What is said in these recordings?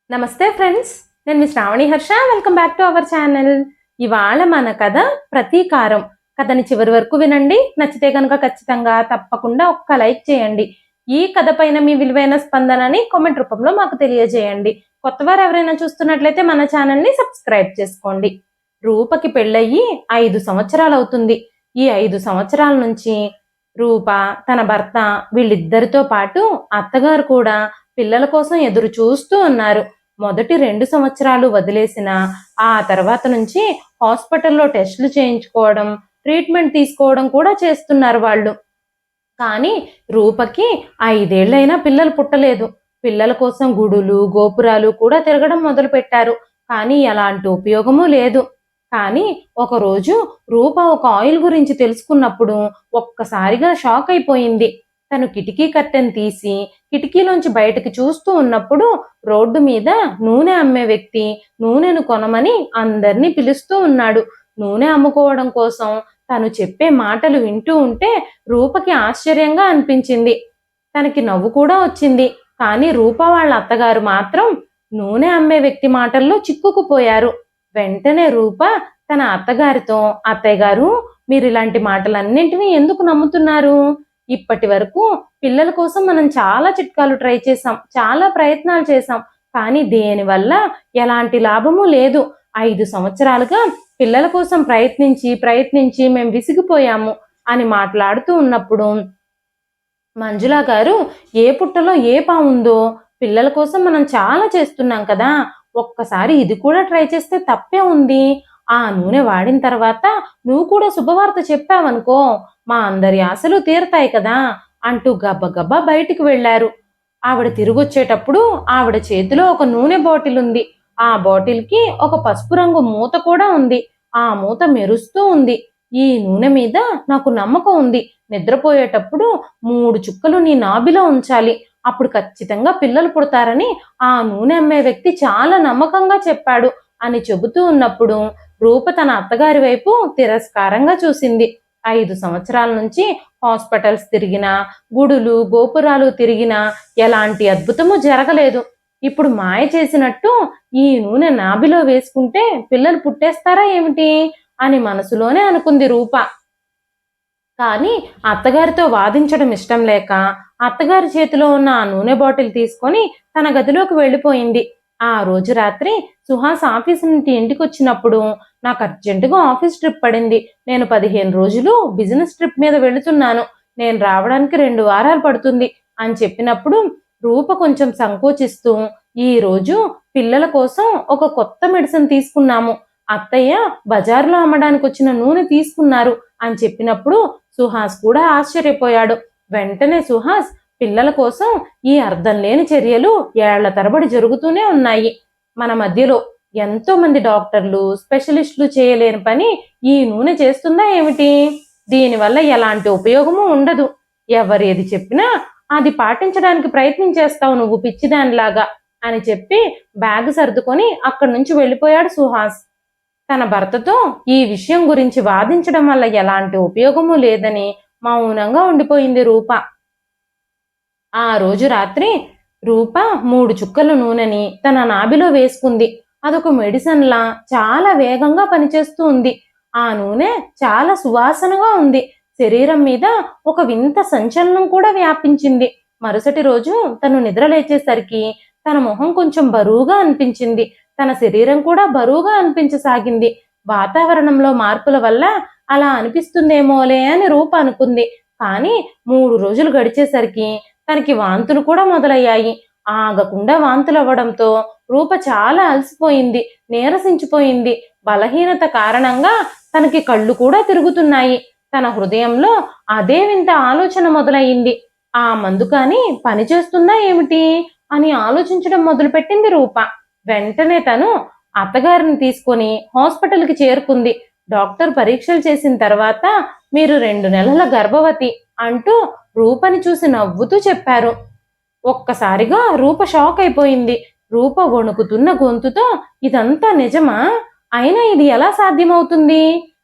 నమస్తే ఫ్రెండ్స్, నేను మీ Shravani Harsha. Welcome back to our channel. ఇవాళ మన కథ ప్రతీకారం. కథని చివరి వరకు వినండి. నచ్చితే కనుక ఖచ్చితంగా తప్పకుండా ఒక్క లైక్ చేయండి. ఈ కథ పైన మీ విలువైన స్పందనని కామెంట్ రూపంలో మాకు తెలియజేయండి. కొత్తవారు ఎవరైనా చూస్తున్నట్లయితే మన ఛానల్ని సబ్స్క్రైబ్ చేసుకోండి. రూపకి పెళ్ళయ్యి 5 సంవత్సరాలు అవుతుంది. ఈ 5 సంవత్సరాల నుంచి రూప, తన భర్త, వీళ్ళిద్దరితో పాటు అత్తగారు కూడా పిల్లల కోసం ఎదురు చూస్తూ ఉన్నారు. మొదటి 2 సంవత్సరాలు వదిలేసిన ఆ తర్వాత నుంచి హాస్పిటల్లో టెస్టులు చేయించుకోవడం, ట్రీట్మెంట్ తీసుకోవడం కూడా చేస్తున్నారు వాళ్ళు. కానీ రూపకి 5 ఏళ్లైనా పిల్లలు పుట్టలేదు. పిల్లల కోసం గుడులు, గోపురాలు కూడా తిరగడం మొదలు పెట్టారు. కానీ ఎలాంటి ఉపయోగమూ లేదు. కానీ ఒకరోజు రూప ఒక ఆయిల్ గురించి తెలుసుకున్నప్పుడు ఒక్కసారిగా షాక్ అయిపోయింది. తను కిటికీ కర్టెన్ తీసి కిటికీలోంచి బయటకు చూస్తూ ఉన్నప్పుడు రోడ్డు మీద నూనె అమ్మే వ్యక్తి నూనెను కొనమని అందరినీ పిలుస్తూ ఉన్నాడు. నూనె అమ్ముకోవడం కోసం తను చెప్పే మాటలు వింటూ ఉంటే రూపకి ఆశ్చర్యంగా అనిపించింది. తనకి నవ్వు కూడా వచ్చింది. కానీ రూప వాళ్ళ అత్తగారు మాత్రం నూనె అమ్మే వ్యక్తి మాటల్లో చిక్కుకుపోయారు. వెంటనే రూప తన అత్తగారితో, అత్తయ్య గారు, మీరు ఇలాంటి మాటలన్నింటినీ ఎందుకు నమ్ముతున్నారు? ఇప్పటి వరకు పిల్లల కోసం మనం చాలా చిట్కాలు ట్రై చేసాం, చాలా ప్రయత్నాలు చేసాం. కానీ దేనివల్ల ఎలాంటి లాభము లేదు. 5 సంవత్సరాలుగా పిల్లల కోసం ప్రయత్నించి మేము విసిగిపోయాము అని మాట్లాడుతూ ఉన్నప్పుడు మంజుల గారు, ఏ పుట్టలో ఏ పావుందో, పిల్లల కోసం మనం చాలా చేస్తున్నాం కదా, ఒక్కసారి ఇది కూడా ట్రై చేస్తే తప్పే ఉంది. ఆ నూనె వాడిన తర్వాత నువ్వు కూడా శుభవార్త చెప్పావనుకో, మా అందరి ఆశలు తీరతాయి కదా అంటూ గబగబా బయటికి వెళ్లారు. ఆవిడ తిరిగొచ్చేటప్పుడు ఆవిడ చేతిలో ఒక నూనె బాటిల్ ఉంది. ఆ బాటిల్కి ఒక పసుపు రంగు మూత కూడా ఉంది. ఆ మూత మెరుస్తూ ఉంది. ఈ నూనె మీద నాకు నమ్మకం ఉంది. నిద్రపోయేటప్పుడు 3 చుక్కలు నీ నాభిలో ఉంచాలి, అప్పుడు ఖచ్చితంగా పిల్లలు పుడతారని ఆ నూనె అమ్మే వ్యక్తి చాలా నమ్మకంగా చెప్పాడు అని చెబుతూ ఉన్నప్పుడు రూప తన అత్తగారి వైపు తిరస్కారంగా చూసింది. 5 సంవత్సరాల నుంచి హాస్పిటల్స్ తిరిగినా, గుడులు, గోపురాలు తిరిగినా ఎలాంటి అద్భుతము జరగలేదు. ఇప్పుడు మాయ చేసినట్టు ఈ నూనె నాభిలో వేసుకుంటే పిల్లలు పుట్టేస్తారా ఏమిటి అని మనసులోనే అనుకుంది రూప. కానీ అత్తగారితో వాదించడం ఇష్టం లేక అత్తగారి చేతిలో ఉన్న ఆ నూనె బాటిల్ తీసుకొని తన గదిలోకి వెళ్ళిపోయింది. ఆ రోజు రాత్రి సుహాస్ ఆఫీస్ నుండి ఇంటికి వచ్చినప్పుడు, నాకు అర్జెంటుగా ఆఫీస్ ట్రిప్ పడింది, నేను 15 రోజులు బిజినెస్ ట్రిప్ మీద వెళుతున్నాను, నేను రావడానికి 2 వారాలు పడుతుంది అని చెప్పినప్పుడు రూప కొంచెం సంకోచిస్తూ, ఈ రోజు పిల్లల కోసం ఒక కొత్త మెడిసిన్ తీసుకున్నాము, అత్తయ్య బజార్లో అమ్మడానికి వచ్చిన నూనె తీసుకున్నారు అని చెప్పినప్పుడు సుహాస్ కూడా ఆశ్చర్యపోయాడు. వెంటనే సుహాస్, పిల్లల కోసం ఈ అర్థం లేని చర్యలు ఏళ్ల తరబడి జరుగుతూనే ఉన్నాయి. మన మధ్యలో ఎంతో మంది డాక్టర్లు, స్పెషలిస్టులు చేయలేని పని ఈ నూనె చేస్తుందా ఏమిటి? దీనివల్ల ఎలాంటి ఉపయోగము ఉండదు. ఎవరేది చెప్పినా అది పాటించడానికి ప్రయత్నం చేస్తావు నువ్వు పిచ్చిదానిలాగా అని చెప్పి బ్యాగ్ సర్దుకొని అక్కడి నుంచి వెళ్ళిపోయాడు సుహాస్. తన భర్తతో ఈ విషయం గురించి వాదించడం వల్ల ఎలాంటి ఉపయోగము లేదని మౌనంగా ఉండిపోయింది రూప. ఆ రోజు రాత్రి రూప 3 చుక్కల నూనెని తన నాభిలో వేసుకుంది. అదొక మెడిసిన్లా చాలా వేగంగా పనిచేస్తూ ఉంది. ఆ నూనె చాలా సువాసనగా ఉంది. శరీరం మీద ఒక వింత సంచలనం కూడా వ్యాపించింది. మరుసటి రోజు తను నిద్ర లేచేసరికి తన మొహం కొంచెం బరువుగా అనిపించింది. తన శరీరం కూడా బరువుగా అనిపించసాగింది. వాతావరణంలో మార్పుల వల్ల అలా అనిపిస్తుందేమోలే అని రూప అనుకుంది. కానీ 3 రోజులు గడిచేసరికి తనకి వాంతులు కూడా మొదలయ్యాయి. ఆగకుండా వాంతులు అవ్వడంతో రూప చాలా అలసిపోయింది, నీరసించిపోయింది. బలహీనత కారణంగా తనకి కళ్ళు కూడా తిరుగుతున్నాయి. తన హృదయంలో అదే వింత ఆలోచన మొదలయ్యింది. ఆ మందు కానీ పనిచేస్తుందా ఏమిటి అని ఆలోచించడం మొదలుపెట్టింది రూప. వెంటనే తను అత్తగారిని తీసుకొని హాస్పిటల్కి చేరుకుంది. డాక్టర్ పరీక్షలు చేసిన తర్వాత మీరు 2 నెలల గర్భవతి అంటూ రూపని చూసి నవ్వుతూ చెప్పారు. ఒక్కసారిగా రూప షాక్ అయిపోయింది. రూప వణుకుతున్న గొంతుతో, ఇదంతా నిజమా? అయినా ఇది ఎలా సాధ్యమవుతుంది?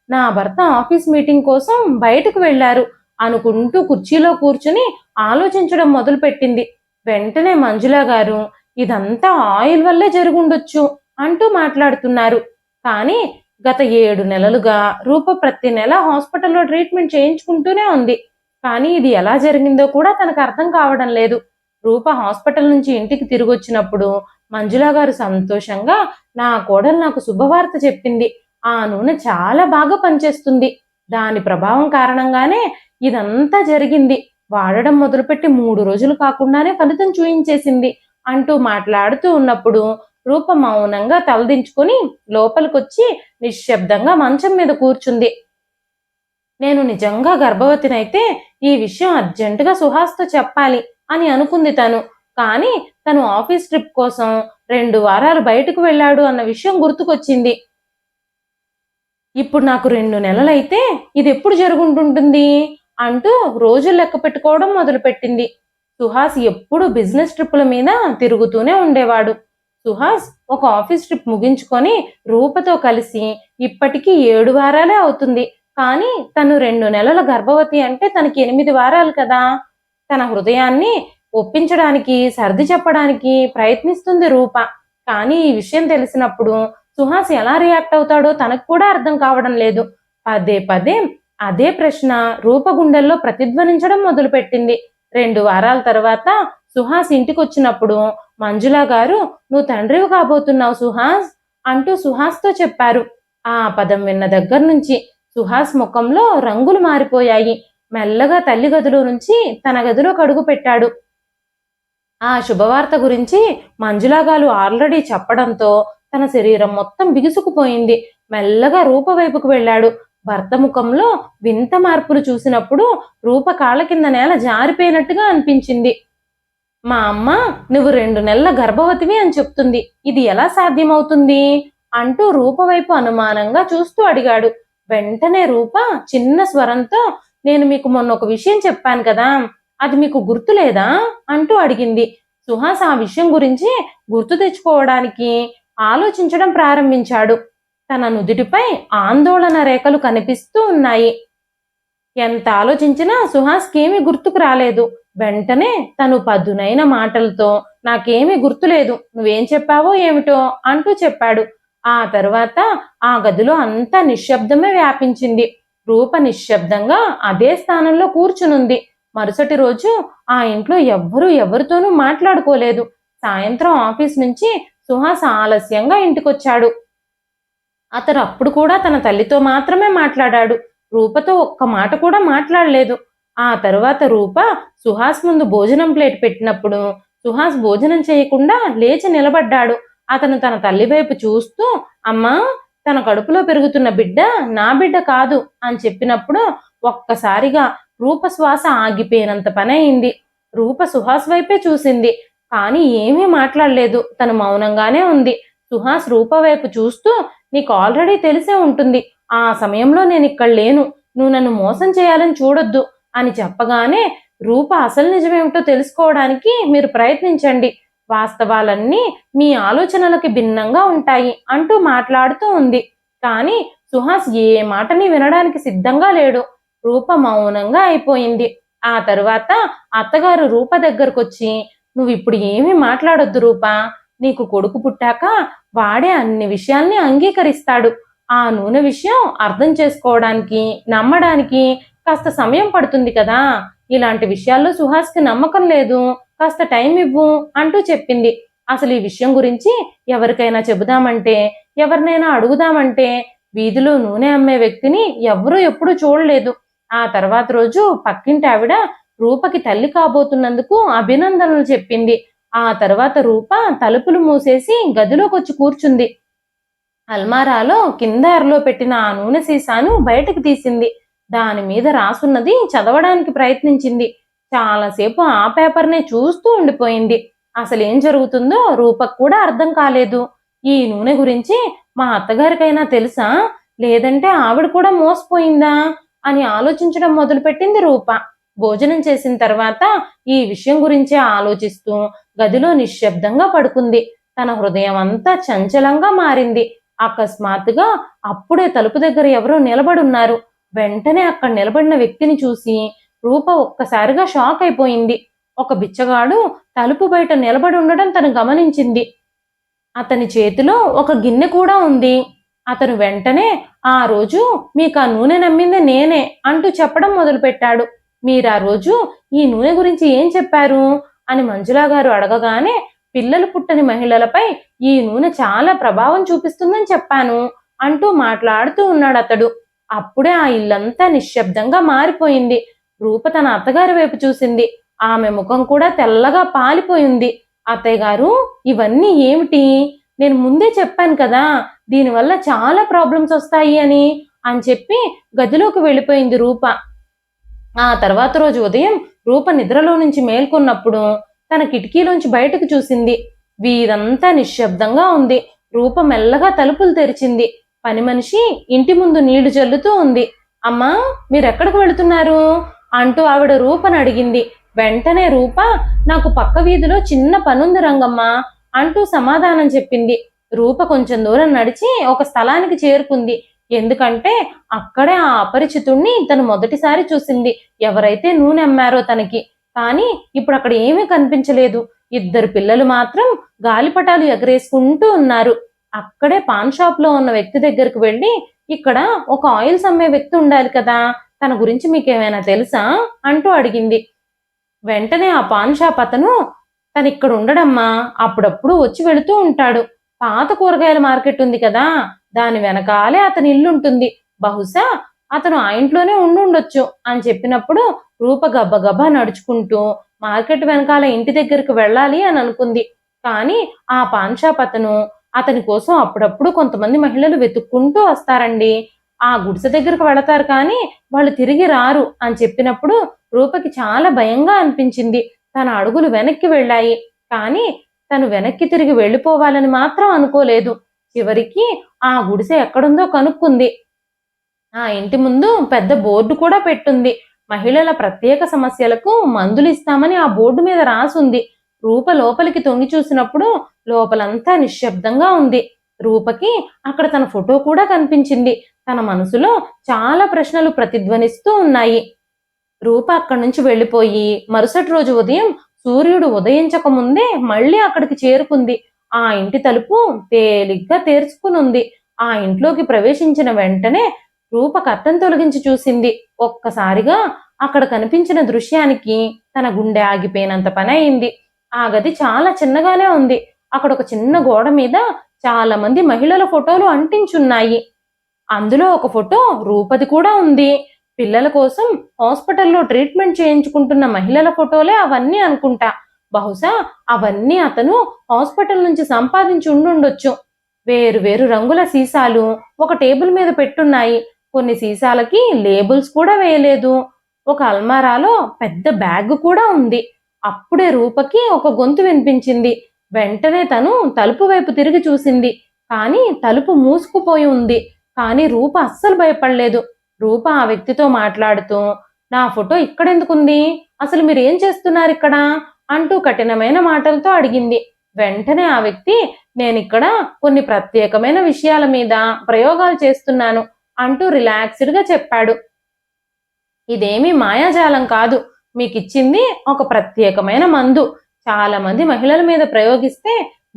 నా భర్త ఆఫీస్ మీటింగ్ కోసం బయటకు వెళ్లారు అనుకుంటూ కుర్చీలో కూర్చుని ఆలోచించడం మొదలుపెట్టింది. వెంటనే మంజుల గారు, ఇదంతా ఆయిల్ వల్లే జరుగుండొచ్చు అంటూ మాట్లాడుతున్నారు. కానీ గత 7 నెలలుగా రూప ప్రతి నెల హాస్పిటల్లో ట్రీట్మెంట్ చేయించుకుంటూనే ఉంది. కానీ ఇది ఎలా జరిగిందో కూడా తనకు అర్థం కావడం లేదు. రూప హాస్పిటల్ నుంచి ఇంటికి తిరిగొచ్చినప్పుడు మంజుల గారు సంతోషంగా, నా కోడలు నాకు శుభవార్త చెప్పింది, ఆ నూనె చాలా బాగా పనిచేస్తుంది, దాని ప్రభావం కారణంగానే ఇదంతా జరిగింది, వాడడం మొదలుపెట్టి 3 రోజులు కాకుండానే ఫలితం చూయించేసింది అంటూ మాట్లాడుతూ ఉన్నప్పుడు రూప మౌనంగా తలదించుకొని లోపలికొచ్చి నిశ్శబ్దంగా మంచం మీద కూర్చుంది. నేను నిజంగా గర్భవతినైతే ఈ విషయం అర్జెంటుగా సుహాస్తో చెప్పాలి అని అనుకుంది తను. కానీ తను ఆఫీస్ ట్రిప్ కోసం 2 వారాలు బయటకు వెళ్ళాడు అన్న విషయం గుర్తుకొచ్చింది. ఇప్పుడు నాకు 2 నెలలైతే ఇది ఎప్పుడు జరుగుంటుంటుంది అంటూ రోజులు లెక్క పెట్టుకోవడం మొదలుపెట్టింది. సుహాస్ ఎప్పుడు బిజినెస్ ట్రిప్పుల మీద తిరుగుతూనే ఉండేవాడు. సుహాస్ ఒక ఆఫీస్ ట్రిప్ ముగించుకొని రూపతో కలిసి ఇప్పటికీ 7 వారాలే అవుతుంది. కానీ తను 2 నెలల గర్భవతి అంటే తనకి 8 వారాలు కదా. తన హృదయాన్ని ఒప్పించడానికి, సర్ది చెప్పడానికి ప్రయత్నిస్తుంది రూప. కానీ ఈ విషయం తెలిసినప్పుడు సుహాస్ ఎలా రియాక్ట్ అవుతాడో తనకు కూడా అర్థం కావడం లేదు. పదే పదే అదే ప్రశ్న రూప గుండెల్లో ప్రతిధ్వనించడం మొదలుపెట్టింది. 2 వారాల తర్వాత సుహాస్ ఇంటికొచ్చినప్పుడు మంజుల గారు, నువ్వు తండ్రివి కాబోతున్నావు సుహాస్ అంటూ సుహాస్తో చెప్పారు. ఆ పదం విన్న దగ్గర నుంచి సుహాస్ ముఖంలో రంగులు మారిపోయాయి. మెల్లగా తల్లి గదిలో నుంచి తన గదిలోకి అడుగు పెట్టాడు. ఆ శుభవార్త గురించి మంజుల గారు ఆల్రెడీ చెప్పడంతో తన శరీరం మొత్తం బిగుసుకుపోయింది. మెల్లగా రూప వైపుకు వెళ్ళాడు. భర్త ముఖంలో వింత మార్పులు చూసినప్పుడు రూప కాళ్ళ కింద నేల జారిపోయినట్టుగా అనిపించింది. మా అమ్మ నువ్వు 2 నెలల గర్భవతివి అని చెప్తుంది, ఇది ఎలా సాధ్యమవుతుంది అంటూ రూప వైపు అనుమానంగా చూస్తూ అడిగాడు. వెంటనే రూప చిన్న స్వరంతో, నేను మీకు మొన్న ఒక విషయం చెప్పాను కదా, అది మీకు గుర్తులేదా అంటూ అడిగింది. సుహాస్ ఆ విషయం గురించి గుర్తు తెచ్చుకోవడానికి ఆలోచించడం ప్రారంభించాడు. తన నుదుటిపై ఆందోళన రేఖలు కనిపిస్తూ ఉన్నాయి. ఎంత ఆలోచించినా సుహాస్కేమీ గుర్తుకు రాలేదు. వెంటనే తను పదునైన మాటలతో, నాకేమీ గుర్తులేదు, నువ్వేం చెప్పావో ఏమిటో అంటూ చెప్పాడు. ఆ తర్వాత ఆ గదిలో అంతా నిశ్శబ్దమే వ్యాపించింది. రూప నిశ్శబ్దంగా అదే స్థానంలో కూర్చునుంది. మరుసటి రోజు ఆ ఇంట్లో ఎవరితోనూ మాట్లాడుకోలేదు. సాయంత్రం ఆఫీస్ నుంచి సుహాస్ ఆలస్యంగా ఇంటికొచ్చాడు. అతను అప్పుడు కూడా తన తల్లితో మాత్రమే మాట్లాడాడు. రూపతో ఒక్క మాట కూడా మాట్లాడలేదు. ఆ తరువాత రూప సుహాస్ ముందు భోజనం ప్లేట్ పెట్టినప్పుడు సుహాస్ భోజనం చేయకుండా లేచి నిలబడ్డాడు. అతను తన తల్లి వైపు చూస్తూ, అమ్మా, తన కడుపులో పెరుగుతున్న బిడ్డ నా బిడ్డ కాదు అని చెప్పినప్పుడు ఒక్కసారిగా రూప శ్వాస ఆగిపోయినంత పని అయింది. రూప సుహాస్ వైపే చూసింది, కానీ ఏమీ మాట్లాడలేదు. తను మౌనంగానే ఉంది. సుహాస్ రూప వైపు చూస్తూ, నీకు ఆల్రెడీ తెలిసే ఉంటుంది, ఆ సమయంలో నేను ఇక్కడ లేను, నువ్వు నన్ను మోసం చేయాలని చూడొద్దు అని చెప్పగానే, రూప అసలు నిజమేమిటో తెలుసుకోవడానికి మీరు ప్రయత్నించండి, వాస్తవాలన్నీ మీ ఆలోచనలకి భిన్నంగా ఉంటాయి అంటూ మాట్లాడుతూ ఉంది. కానీ సుహాస్ ఏ మాటని వినడానికి సిద్ధంగా లేడు. రూప మౌనంగా అయిపోయింది. ఆ తరువాత అత్తగారు రూప దగ్గరకొచ్చి, నువ్వు ఇప్పుడు ఏమీ మాట్లాడొద్దు రూప, నీకు కొడుకు పుట్టాక వాడే అన్ని విషయాల్ని అంగీకరిస్తాడు. ఆ నూనె విషయం అర్థం చేసుకోవడానికి, నమ్మడానికి కాస్త సమయం పడుతుంది కదా. ఇలాంటి విషయాల్లో సుహాస్కి నమ్మకం లేదు, కాస్త టైం ఇవ్వు అంటూ చెప్పింది. అసలు ఈ విషయం గురించి ఎవరికైనా చెబుదామంటే, ఎవరినైనా అడుగుదామంటే వీధిలో నూనె అమ్మే వ్యక్తిని ఎవరూ ఎప్పుడూ చూడలేదు. ఆ తర్వాత రోజు పక్కింటి ఆవిడ రూపకి తల్లి కాబోతున్నందుకు అభినందనలు చెప్పింది. ఆ తర్వాత రూప తలుపులు మూసేసి గదిలోకొచ్చి కూర్చుంది. అల్మారాలో కింద అరలో పెట్టిన ఆ నూనె సీసాను బయటకు తీసింది. దాని మీద రాసున్నది చదవడానికి ప్రయత్నించింది. చాలాసేపు ఆ పేపర్నే చూస్తూ ఉండిపోయింది. అసలేం జరుగుతుందో రూపకు కూడా అర్థం కాలేదు. ఈ నూనె గురించి మా అత్తగారికైనా తెలుసా, లేదంటే ఆవిడ కూడా మోసపోయిందా అని ఆలోచించడం మొదలుపెట్టింది రూప. భోజనం చేసిన తర్వాత ఈ విషయం గురించే ఆలోచిస్తూ గదిలో నిశ్శబ్దంగా పడుకుంది. తన హృదయం అంతా చంచలంగా మారింది. అకస్మాత్తుగా అప్పుడే తలుపు దగ్గర ఎవరో నిలబడున్నారు. వెంటనే అక్కడ నిలబడిన వ్యక్తిని చూసి రూప ఒక్కసారిగా షాక్ అయిపోయింది. ఒక బిచ్చగాడు తలుపు బయట నిలబడి ఉండడం తను గమనించింది. అతని చేతిలో ఒక గిన్నె కూడా ఉంది. అతను వెంటనే, ఆ రోజు మీకు ఆ నూనె నమ్మింది నేనే అంటూ చెప్పడం మొదలుపెట్టాడు. మీరు ఆ రోజు ఈ నూనె గురించి ఏం చెప్పారు అని మంజులా గారు అడగగానే, పిల్లలు పుట్టని మహిళలపై ఈ నూనె చాలా ప్రభావం చూపిస్తుందని చెప్పాను అంటూ మాట్లాడుతూ ఉన్నాడు అతడు. అప్పుడే ఆ ఇల్లంతా నిశ్శబ్దంగా మారిపోయింది. రూప తన అత్తగారి వైపు చూసింది. ఆమె ముఖం కూడా తెల్లగా పాలిపోయింది. అత్తయ్య గారు, ఇవన్నీ ఏమిటి? నేను ముందే చెప్పాను కదా, దీనివల్ల చాలా ప్రాబ్లమ్స్ వస్తాయి అని చెప్పి గదిలోకి వెళ్ళిపోయింది రూప. ఆ తర్వాత రోజు ఉదయం రూప నిద్రలో నుంచి మేల్కొన్నప్పుడు తన కిటికీలోంచి బయటకు చూసింది. వీరంతా నిశ్శబ్దంగా ఉంది. రూప మెల్లగా తలుపులు తెరిచింది. పని మనిషి ఇంటి ముందు నీళ్లు జల్లుతూ ఉంది. అమ్మా, మీరెక్కడికి వెళుతున్నారు అంటూ ఆవిడ రూపను అడిగింది. వెంటనే రూప, నాకు పక్క వీధిలో చిన్న పనుంది రంగమ్మ అంటూ సమాధానం చెప్పింది. రూప కొంచెం దూరం నడిచి ఒక స్థలానికి చేరుకుంది. ఎందుకంటే అక్కడే ఆ అపరిచితుణ్ణి తను మొదటిసారి చూసింది. ఎవరైతే నూనె అమ్మారో తనకి. కానీ ఇప్పుడు అక్కడ ఏమీ కనిపించలేదు. ఇద్దరు పిల్లలు మాత్రం గాలిపటాలు ఎగరేసుకుంటూ ఉన్నారు. అక్కడే పాన్ షాప్ లో ఉన్న వ్యక్తి దగ్గరకు వెళ్ళి, ఇక్కడ ఒక ఆయిల్స్ అమ్మే వ్యక్తి ఉండాలి కదా, తన గురించి మీకేమైనా తెలుసా అంటూ అడిగింది. వెంటనే ఆ పాన్ షాప్ అతను, తను ఇక్కడ ఉండడమ్మా, అప్పుడప్పుడు వచ్చి వెళుతూ ఉంటాడు. పాత కూరగాయల మార్కెట్ ఉంది కదా, దాని వెనకాలే అతని ఇల్లు ఉంటుంది. బహుశా అతను ఆ ఇంట్లోనే ఉండుండొచ్చు అని చెప్పినప్పుడు రూప గబ్బగబ్బా నడుచుకుంటూ మార్కెట్ వెనకాల ఇంటి దగ్గరకు వెళ్ళాలి అని అనుకుంది. కానీ ఆ పాన్ షాప్ అతను, అతని కోసం అప్పుడప్పుడు కొంతమంది మహిళలు వెతుక్కుంటూ వస్తారండి. ఆ గుడిసె దగ్గరకు వెళతారు కానీ వాళ్ళు తిరిగి రారు అని చెప్పినప్పుడు రూపకి చాలా భయంగా అనిపించింది. తన అడుగులు వెనక్కి వెళ్ళాయి. కానీ తను వెనక్కి తిరిగి వెళ్ళిపోవాలని మాత్రం అనుకోలేదు. చివరికి ఆ గుడిసె ఎక్కడుందో కనుక్కుంది. ఆ ఇంటి ముందు పెద్ద బోర్డు కూడా పెట్టుంది. మహిళల ప్రత్యేక సమస్యలకు మందులు ఇస్తామని ఆ బోర్డు మీద రాసుంది. రూప లోపలికి తొంగి చూసినప్పుడు లోపలంతా నిశ్శబ్దంగా ఉంది. రూపకి అక్కడ తన ఫోటో కూడా కనిపించింది. తన మనసులో చాలా ప్రశ్నలు ప్రతిధ్వనిస్తూ ఉన్నాయి. రూప అక్కడి నుంచి వెళ్ళిపోయి మరుసటి రోజు ఉదయం సూర్యుడు ఉదయించక ముందే మళ్ళీ అక్కడికి చేరుకుంది. ఆ ఇంటి తలుపు తేలిగ్గా తెరుచుకునుంది. ఆ ఇంట్లోకి ప్రవేశించిన వెంటనే రూప కర్టెన్ తొలగించి చూసింది. ఒక్కసారిగా అక్కడ కనిపించిన దృశ్యానికి తన గుండె ఆగిపోయినంత పని అయింది. ఆ గది చాలా చిన్నగానే ఉంది. అక్కడ ఒక చిన్న గోడ మీద చాలా మంది మహిళల ఫోటోలు అంటించున్నాయి. అందులో ఒక ఫోటో రూపది కూడా ఉంది. పిల్లల కోసం హాస్పిటల్లో ట్రీట్మెంట్ చేయించుకుంటున్న మహిళల ఫోటోలే అవన్నీ అనుకుంటా. బహుశా అవన్నీ అతను హాస్పిటల్ నుంచి సంపాదించి ఉండుండొచ్చు. వేరు వేరు రంగుల సీసాలు ఒక టేబుల్ మీద పెట్టున్నాయి. కొన్ని సీసాలకి లేబుల్స్ కూడా వేయలేదు. ఒక అల్మారాలో పెద్ద బ్యాగ్ కూడా ఉంది. అప్పుడే రూపకి ఒక గొంతు వినిపించింది. వెంటనే తను తలుపు వైపు తిరిగి చూసింది. కానీ తలుపు మూసుకుపోయి ఉంది. కానీ రూప అస్సలు భయపడలేదు. రూప ఆ వ్యక్తితో మాట్లాడుతూ, నా ఫోటో ఇక్కడెందుకుంది, అసలు మీరు ఏం చేస్తున్నారు ఇక్కడ అంటూ కఠినమైన మాటలతో అడిగింది. వెంటనే ఆ వ్యక్తి, నేనిక్కడ కొన్ని ప్రత్యేకమైన విషయాల మీద ప్రయోగాలు చేస్తున్నాను అంటూ రిలాక్స్డ్ గా చెప్పాడు. ఇదేమీ మాయాజాలం కాదు. మీకిచ్చింది ఒక ప్రత్యేకమైన మందు. చాలా మంది మహిళల మీద ప్రయోగిస్తే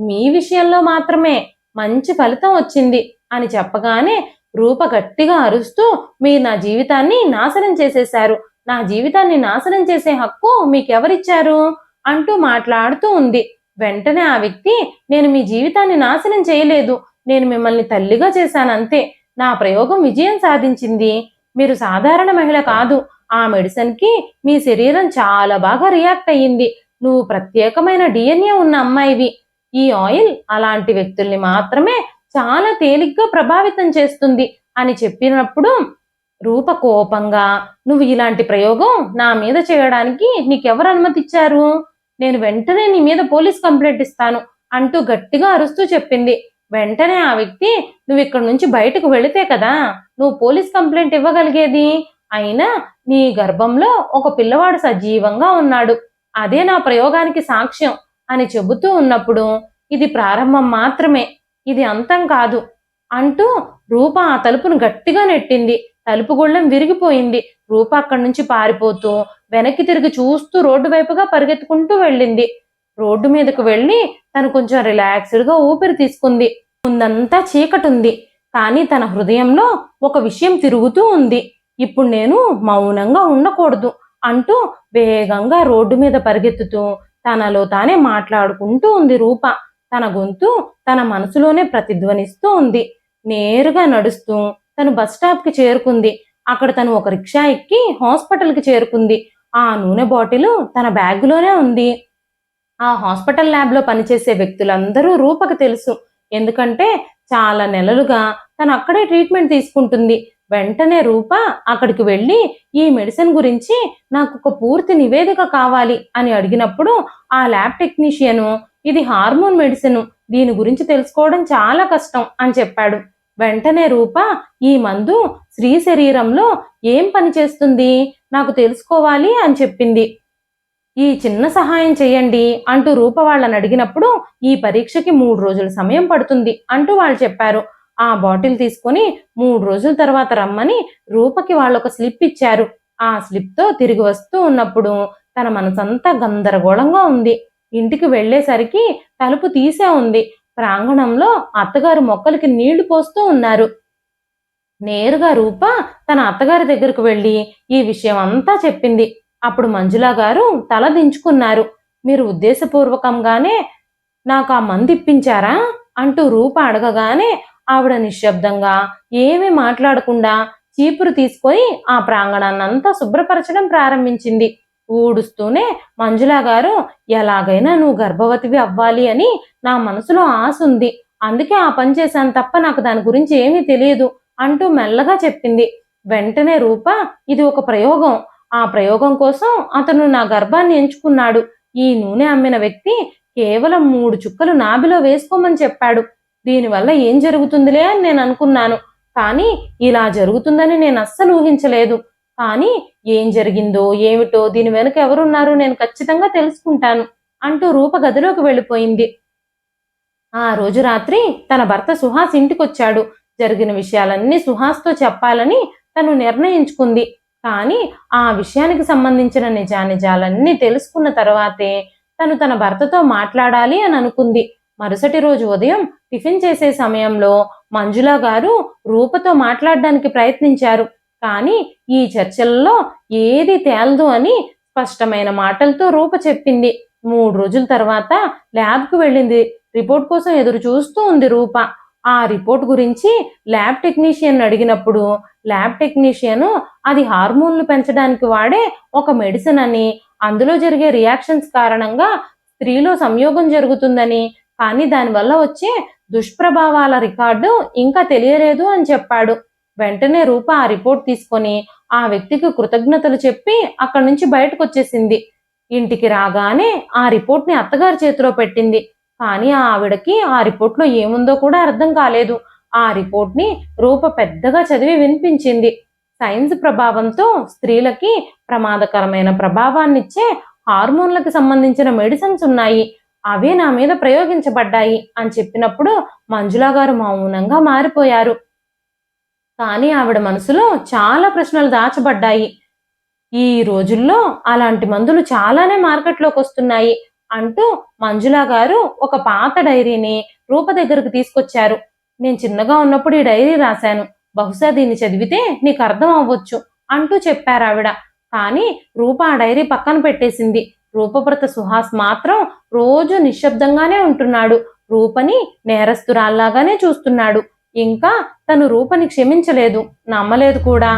మీ విషయంలో మాత్రమే మంచి ఫలితం వచ్చింది అని చెప్పగానే రూప గట్టిగా అరుస్తూ, మీరు నా జీవితాన్ని నాశనం చేసేశారు. నా జీవితాన్ని నాశనం చేసే హక్కు మీకెవరిచ్చారు అంటూ మాట్లాడుతూ ఉంది. వెంటనే ఆ వ్యక్తి, నేను మీ జీవితాన్ని నాశనం చేయలేదు. నేను మిమ్మల్ని తల్లిగా చేశానంతే. నా ప్రయోగం విజయం సాధించింది. మీరు సాధారణ మహిళ కాదు. ఆ మెడిసిన్ కి మీ శరీరం చాలా బాగా రియాక్ట్ అయ్యింది. నువ్వు ప్రత్యేకమైన డిఎన్ఏ ఉన్న అమ్మాయివి. ఈ ఆయిల్ అలాంటి వ్యక్తుల్ని మాత్రమే చాలా తేలిగ్గా ప్రభావితం చేస్తుంది అని చెప్పినప్పుడు రూప కోపంగా, నువ్వు ఇలాంటి ప్రయోగం నా మీద చేయడానికి నీకెవరు అనుమతిచ్చారు? నేను వెంటనే నీ మీద పోలీస్ కంప్లైంట్ ఇస్తాను అంటూ గట్టిగా అరుస్తూ చెప్పింది. వెంటనే ఆ వ్యక్తి, నువ్వు ఇక్కడ నుంచి బయటకు వెళితే కదా నువ్వు పోలీస్ కంప్లైంట్ ఇవ్వగలిగేది. అయినా నీ గర్భంలో ఒక పిల్లవాడు సజీవంగా ఉన్నాడు. అదే నా ప్రయోగానికి సాక్ష్యం అని చెబుతూ ఉన్నప్పుడు, ఇది ప్రారంభం మాత్రమే, ఇది అంతం కాదు అంటూ రూప ఆ తలుపును గట్టిగా నెట్టింది. తలుపు గుళ్ళెం విరిగిపోయింది. రూప అక్కడి నుంచి పారిపోతూ వెనక్కి తిరిగి చూస్తూ రోడ్డు వైపుగా పరిగెత్తుకుంటూ వెళ్ళింది. రోడ్డు మీదకు వెళ్ళి తను కొంచెం రిలాక్స్డ్గా ఊపిరి తీసుకుంది. ముందంతా చీకటుంది, కానీ తన హృదయంలో ఒక విషయం తిరుగుతూ ఉంది. ఇప్పుడు నేను మౌనంగా ఉండకూడదు అంటూ వేగంగా రోడ్డు మీద పరిగెత్తుతూ తనలో తానే మాట్లాడుకుంటూ ఉంది రూప. తన గొంతు తన మనసులోనే ప్రతిధ్వనిస్తూ ఉంది. నేరుగా నడుస్తూ తను బస్ స్టాప్కి చేరుకుంది. అక్కడ తను ఒక రిక్షా ఎక్కి హాస్పిటల్కి చేరుకుంది. ఆ నూనె బాటిల్ తన బ్యాగులోనే ఉంది. ఆ హాస్పిటల్ ల్యాబ్లో పనిచేసే వ్యక్తులందరూ రూపకి తెలుసు. ఎందుకంటే చాలా నెలలుగా తను అక్కడే ట్రీట్మెంట్ తీసుకుంటుంది. వెంటనే రూప అక్కడికి వెళ్ళి ఈ మెడిసిన్ గురించి నాకు ఒక పూర్తి నివేదిక కావాలి అని అడిగినప్పుడు ఆ ల్యాబ్ టెక్నీషియను ఇది హార్మోన్ మెడిసిన్, దీని గురించి తెలుసుకోవడం చాలా కష్టం అని చెప్పాడు. వెంటనే రూప ఈ మందు స్త్రీ శరీరంలో ఏం పని చేస్తుంది నాకు తెలుసుకోవాలి అని చెప్పింది. ఈ చిన్న సహాయం చేయండి అంటూ రూప వాళ్ళని అడిగినప్పుడు ఈ పరీక్షకి 3 రోజుల సమయం పడుతుంది అంటూ వాళ్ళు చెప్పారు. ఆ బాటిల్ తీసుకొని 3 రోజుల తర్వాత రమ్మని రూపకి వాళ్ళు ఒక స్లిప్ ఇచ్చారు. ఆ స్లిప్తో తిరిగి వస్తూ ఉన్నప్పుడు తన మనసంతా గందరగోళంగా ఉంది. ఇంటికి వెళ్ళేసరికి తలుపు తీసే ఉంది. ప్రాంగణంలో అత్తగారు మొక్కలకి నీళ్లు పోస్తూ ఉన్నారు. నేరుగా రూప తన అత్తగారి దగ్గరకు వెళ్ళి ఈ విషయం అంతా చెప్పింది. అప్పుడు మంజులా గారు తల దించుకున్నారు. మీరు ఉద్దేశపూర్వకంగానే నాకు ఆ మందు ఇప్పించారా అంటూ రూప అడగగానే ఆవిడ నిశ్శబ్దంగా ఏమీ మాట్లాడకుండా చీపురు తీసుకొని ఆ ప్రాంగణాన్నంతా శుభ్రపరచడం ప్రారంభించింది. ఊడుస్తూనే మంజులా గారు ఎలాగైనా నువ్వు గర్భవతివి అవ్వాలి అని నా మనసులో ఆశ ఉంది, అందుకే ఆ పని చేశాను తప్ప నాకు దాని గురించి ఏమీ తెలియదు అంటూ మెల్లగా చెప్పింది. వెంటనే రూప ఇది ఒక ప్రయోగం, ఆ ప్రయోగం కోసం అతను నా గర్భాన్ని ఎంచుకున్నాడు. ఈ నూనె అమ్మిన వ్యక్తి కేవలం 3 చుక్కలు నాభిలో వేసుకోమని చెప్పాడు. దీనివల్ల ఏం జరుగుతుందిలే అని నేను అనుకున్నాను, కానీ ఇలా జరుగుతుందని నేను అస్సలు ఊహించలేదు. కానీ ఏం జరిగిందో ఏమిటో దీని వెనుక ఎవరున్నారో నేను ఖచ్చితంగా తెలుసుకుంటాను అంటూ రూప గదిలోకి వెళ్ళిపోయింది. ఆ రోజు రాత్రి తన భర్త సుహాస్ ఇంటికొచ్చాడు. జరిగిన విషయాలన్నీ సుహాస్తో చెప్పాలని తను నిర్ణయించుకుంది. కానీ ఆ విషయానికి సంబంధించిన నిజానిజాలన్నీ తెలుసుకున్న తర్వాతే తను తన భర్తతో మాట్లాడాలి అని అనుకుంది. మరుసటి రోజు ఉదయం టిఫిన్ చేసే సమయంలో మంజులా గారు రూపతో మాట్లాడడానికి ప్రయత్నించారు. కానీ ఈ చర్చల్లో ఏది తేలదు అని స్పష్టమైన మాటలతో రూప చెప్పింది. 3 రోజుల తర్వాత ల్యాబ్కు వెళ్ళింది. రిపోర్ట్ కోసం ఎదురు చూస్తూ ఉంది రూప. ఆ రిపోర్ట్ గురించి ల్యాబ్ టెక్నీషియన్ అడిగినప్పుడు ల్యాబ్ టెక్నీషియన్ అది హార్మోన్లు పెంచడానికి వాడే ఒక మెడిసిన్ అని, అందులో జరిగే రియాక్షన్స్ కారణంగా స్త్రీలో సంయోగం జరుగుతుందని, కానీ దానివల్ల వచ్చే దుష్ప్రభావాల రికార్డు ఇంకా తెలియలేదు అని చెప్పాడు. వెంటనే రూప ఆ రిపోర్ట్ తీసుకొని ఆ వ్యక్తికి కృతజ్ఞతలు చెప్పి అక్కడి నుంచి బయటకు వచ్చేసింది. ఇంటికి రాగానే ఆ రిపోర్ట్ని అత్తగారి చేతిలో పెట్టింది. కానీ ఆవిడకి ఆ రిపోర్ట్లో ఏముందో కూడా అర్థం కాలేదు. ఆ రిపోర్ట్ని రూప పెద్దగా చదివి వినిపించింది. సైన్స్ ప్రభావంతో స్త్రీలకి ప్రమాదకరమైన ప్రభావాన్నిచ్చే హార్మోన్లకు సంబంధించిన మెడిసిన్స్ ఉన్నాయి, అవే నా మీద ప్రయోగించబడ్డాయి అని చెప్పినప్పుడు మంజులా గారు మౌనంగా మారిపోయారు. కానీ ఆవిడ మనసులో చాలా ప్రశ్నలు దాచబడ్డాయి. ఈ రోజుల్లో అలాంటి మందులు చాలానే మార్కెట్లోకి వస్తున్నాయి అంటూ మంజులా గారు ఒక పాత డైరీని రూప దగ్గరకు తీసుకొచ్చారు. నేను చిన్నగా ఉన్నప్పుడు ఈ డైరీ రాశాను, బహుశా దీన్ని చదివితే నీకు అర్థం అవ్వచ్చు అంటూ చెప్పారు ఆవిడ. కానీ రూప ఆ డైరీ పక్కన పెట్టేసింది. రూపభర్త సుహాస్ మాత్రం రోజు నిశ్శబ్దంగానే ఉంటున్నాడు. రూపని నేరస్తురాల్లాగానే చూస్తున్నాడు. ఇంకా తను రూపని క్షమించలేదు, నమ్మలేదు కూడా.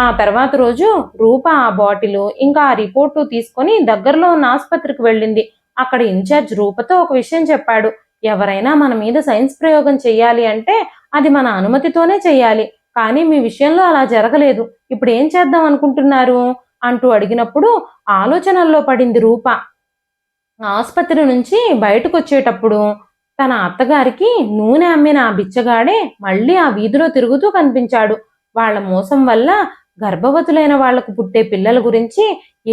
ఆ తర్వాత రోజు రూప ఆ బాటిలు ఇంకా ఆ రిపోర్టు తీసుకొని దగ్గరలో ఉన్న ఆసుపత్రికి వెళ్ళింది. అక్కడ ఇన్ఛార్జ్ రూపతో ఒక విషయం చెప్పాడు. ఎవరైనా మన మీద సైన్స్ ప్రయోగం చెయ్యాలి అంటే అది మన అనుమతితోనే చెయ్యాలి, కానీ మీ విషయంలో అలా జరగలేదు, ఇప్పుడు ఏం చేద్దాం అనుకుంటున్నారు అంటూ అడిగినప్పుడు ఆలోచనల్లో పడింది రూప. ఆసుపత్రి నుంచి బయటకు వచ్చేటప్పుడు తన అత్తగారికి నూనె అమ్మిన ఆ బిచ్చగాడే మళ్ళీ ఆ వీధిలో తిరుగుతూ కనిపించాడు. వాళ్ళ మోసం వల్ల గర్భవతులైన వాళ్లకు పుట్టే పిల్లల గురించి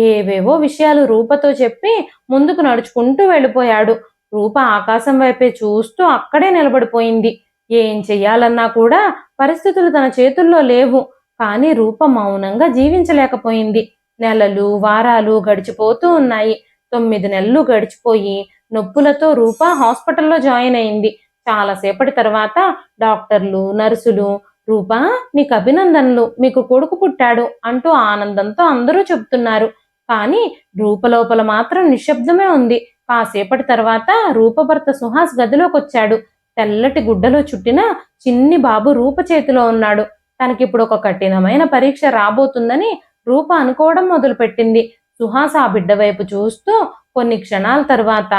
ఏవేవో విషయాలు రూపతో చెప్పి ముందుకు నడుచుకుంటూ వెళ్ళిపోయాడు. రూప ఆకాశం వైపే చూస్తూ అక్కడే నిలబడిపోయింది. ఏం చెయ్యాలన్నా కూడా పరిస్థితులు తన చేతుల్లో లేవు. కానీ రూప మౌనంగా జీవించలేకపోయింది. నెలలు వారాలు గడిచిపోతూ ఉన్నాయి. 9 నెలలు గడిచిపోయి నొప్పులతో రూప హాస్పిటల్లో జాయిన్ అయింది. చాలాసేపటి తర్వాత డాక్టర్లు, నర్సులు రూపా నీకు అభినందనలు, మీకు కొడుకు పుట్టాడు అంటూ ఆనందంతో అందరూ చెబుతున్నారు. కానీ రూప లోపల మాత్రం నిశ్శబ్దమే ఉంది. కాసేపటి తర్వాత రూప భర్త సుహాస్ గదిలోకొచ్చాడు. తెల్లటి గుడ్డలో చుట్టిన చిన్ని బాబు రూప చేతిలో ఉన్నాడు. తనకిప్పుడు ఒక కఠినమైన పరీక్ష రాబోతుందని రూప అనుకోవడం మొదలుపెట్టింది. సుహాస్ ఆ బిడ్డ వైపు చూస్తూ కొన్ని క్షణాల తర్వాత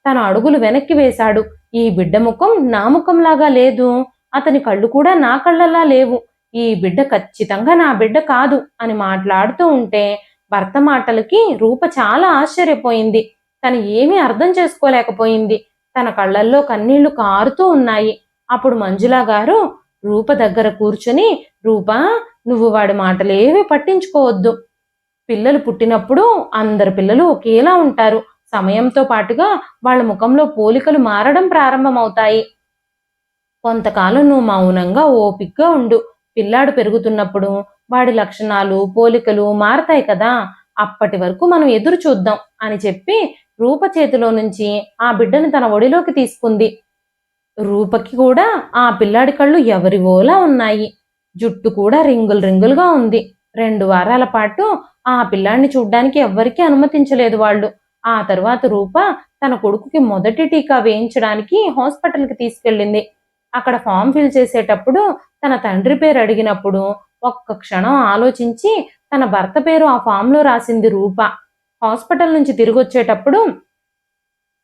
తన అడుగులు వెనక్కి వేశాడు. ఈ బిడ్డ ముఖం నా ముఖంలాగా లేదు, అతని కళ్ళు కూడా నా కళ్ళలా లేవు, ఈ బిడ్డ ఖచ్చితంగా నా బిడ్డ కాదు అని మాట్లాడుతూ ఉంటే భర్త మాటలకి రూప చాలా ఆశ్చర్యపోయింది. తను ఏమీ అర్థం చేసుకోలేకపోయింది. తన కళ్ళల్లో కన్నీళ్లు కారుతూ ఉన్నాయి. అప్పుడు మంజులా గారు రూప దగ్గర కూర్చుని, రూపా నువ్వు వాడి మాటలేవి పట్టించుకోవద్దు. పిల్లలు పుట్టినప్పుడు అందరి పిల్లలు ఒకేలా ఉంటారు. సమయంతో పాటుగా వాళ్ళ ముఖంలో పోలికలు మారడం ప్రారంభమవుతాయి. కొంతకాలం నువ్వు మౌనంగా ఓపిగ్గా ఉండు. పిల్లాడు పెరుగుతున్నప్పుడు వాడి లక్షణాలు, పోలికలు మారతాయి కదా, అప్పటి వరకు మనం ఎదురు చూద్దాం అని చెప్పి రూప చేతిలో నుంచి ఆ బిడ్డని తన ఒడిలోకి తీసుకుంది. రూపకి కూడా ఆ పిల్లాడి కళ్ళు ఎవరివోలా ఉన్నాయి. జుట్టు కూడా రింగులు రింగులుగా ఉంది. 2 వారాల పాటు ఆ పిల్లాడిని చూడ్డానికి ఎవ్వరికీ అనుమతించలేదు వాళ్ళు. ఆ తర్వాత రూప తన కొడుకుకి మొదటి టీకా వేయించడానికి హాస్పిటల్కి తీసుకెళ్ళింది. అక్కడ ఫామ్ ఫిల్ చేసేటప్పుడు తన తండ్రి పేరు అడిగినప్పుడు ఒక్క క్షణం ఆలోచించి తన భర్త పేరు ఆ ఫామ్లో రాసింది రూప. హాస్పిటల్ నుంచి తిరిగి వచ్చేటప్పుడు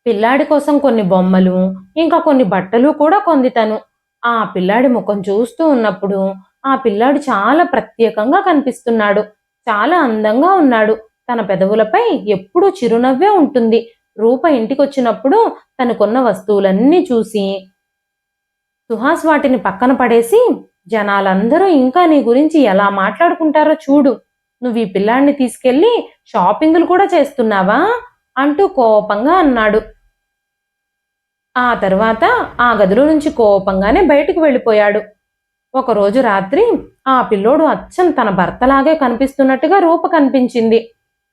పిల్లాడి కోసం కొన్ని బొమ్మలు, ఇంకా కొన్ని బట్టలు కూడా కొంది తను. ఆ పిల్లాడి ముఖం చూస్తూ ఉన్నప్పుడు ఆ పిల్లాడు చాలా ప్రత్యేకంగా కనిపిస్తున్నాడు. చాలా అందంగా ఉన్నాడు. తన పెదవులపై ఎప్పుడూ చిరునవ్వే ఉంటుంది. రూప ఇంటికొచ్చినప్పుడు తనకున్న వస్తువులన్నీ చూసి సుహాస్ వాటిని పక్కన పడేసి, జనాలందరూ ఇంకా నీ గురించి ఎలా మాట్లాడుకుంటారో చూడు, నువ్వు ఈ పిల్లాడిని తీసుకెళ్లి షాపింగులు కూడా చేస్తున్నావా అంటూ కోపంగా అన్నాడు. ఆ తర్వాత ఆ గదిలో నుంచి కోపంగానే బయటికి వెళ్ళిపోయాడు. ఒకరోజు రాత్రి ఆ పిల్లోడు అచ్చం తన భర్తలాగే కనిపిస్తున్నట్టుగా రూప కనిపించింది.